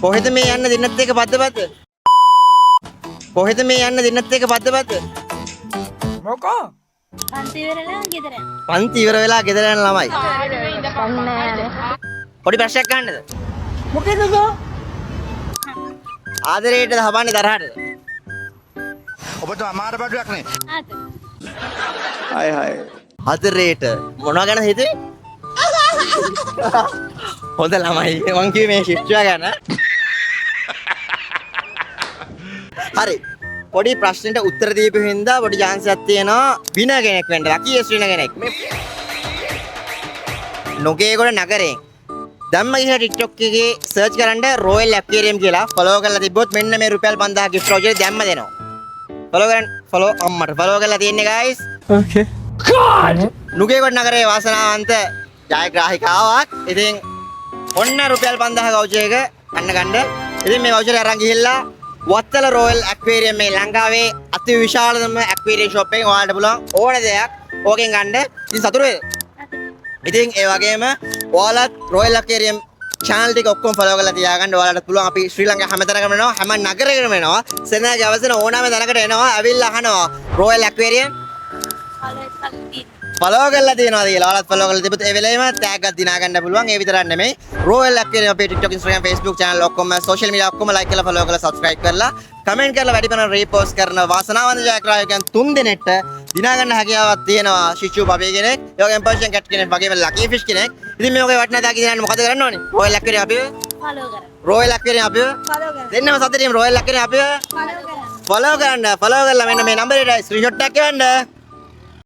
කොහෙද මේ යන්න දිනත් එක පද්ද? කොහෙද මේ යන්න දිනත් එක පද්ද? මොකෝ? පන්ති ඉවරලා ගෙදර යන්න. පන්ති ඉවර වෙලා ගෙදර යන ළමයි. පොඩි ප්‍රශ්නයක් ගන්නද? මොකේද ගෝ? ආදරේටද හපන්නේ තරහටද? ඔබට අමාරු බඩුවක් නේ. ආත. Hi hi. ආදරේට මොනවා ගැන හිතුවේ? හොඳ ළමයි. මං කිව්වේ මේ ශිෂ්‍යයා ගැන. හරි. පොඩි ප්‍රශ්නෙට උත්තර දීපු හින්දා පොඩි chance එකක් තියෙනවා වින කෙනෙක් වෙන්න. ලකියස් වින කෙනෙක්. මේ නොගේගොඩ නගරේ දැම්ම ගිහලා TikTok එකේ සර්ච් කරන්න Royal Aquarium කියලා ෆලෝ කරලා තිබ්බොත් මෙන්න මේ රුපියල් 5000 gift voucher දැම්ම දෙනවා. ෆලෝ කරන්න ෆලෝ අම්මට ෆලෝ කරලා තියෙන්නේ guys. Okay. නුගේගොඩ නගරේ වාසනාවන්ත ජයග්‍රාහිකාවක්. ඉතින් ඔන්න රුපියල් 5000 voucher එක ගන්න. ඉතින් මේ voucher අරන් ගිහිල්ලා වත්තල Royal Aquarium මේ ලංකාවේ අති විශාලම aquarium shop එකෙන් ඔයාලට පුළුවන් ඕන දෙයක් ඕකෙන් ගන්න. ඉතින් සතුටු වේද? ඉතින් ඒ වගේම ඔයාලත් Royal Aquarium channel ටික ඔක්කොම follow කරලා තියාගන්න. ඔයාලට පුළුවන් අපි ශ්‍රී ලංකාවේ හැම තැනකම එනවා, හැම නගරයකම එනවා. සෙනග අවසන ඕනෑම තැනකට එනවා. ඇවිල්ලා අහනවා Royal Aquarium follow කරලා තියනවාද කියලා. ඔයාලත් follow කරලා තිබුත් ඒ වෙලෙම tag එකක් දිනා ගන්න පුළුවන්. ඒ විතරක් නෙමෙයි Royal Aquarium අපේ TikTok, Instagram, Facebook channel ඔක්කොම social media ඔක්කොම like කරලා follow කරලා subscribe කරලා comment කරලා වැඩි කරන repost කරන වාසනාවන්ත ජයග්‍රාහකයන් 3 දෙනෙක්ට දිනා ගන්න හැකියාවක් තියෙනවා. ශිෂ්‍යු පබේ කෙනෙක්, ඒ වගේම Persian cat කෙනෙක්, වගේම lucky fish කෙනෙක්. ඉතින් මේ වගේ වටිනා දාකි දිනන්න මොකද කරන්න ඕනේ? Royal Aquarium අපිව ෆලෝ කරන්න. Royal Aquarium අපිව ෆලෝ කරන්න. දෙන්නම සතරින් Royal Aquarium අපිව ෆලෝ කරන්න. follow කරලා මෙන්න මේ number එකට screenshot එකක් එවන්න.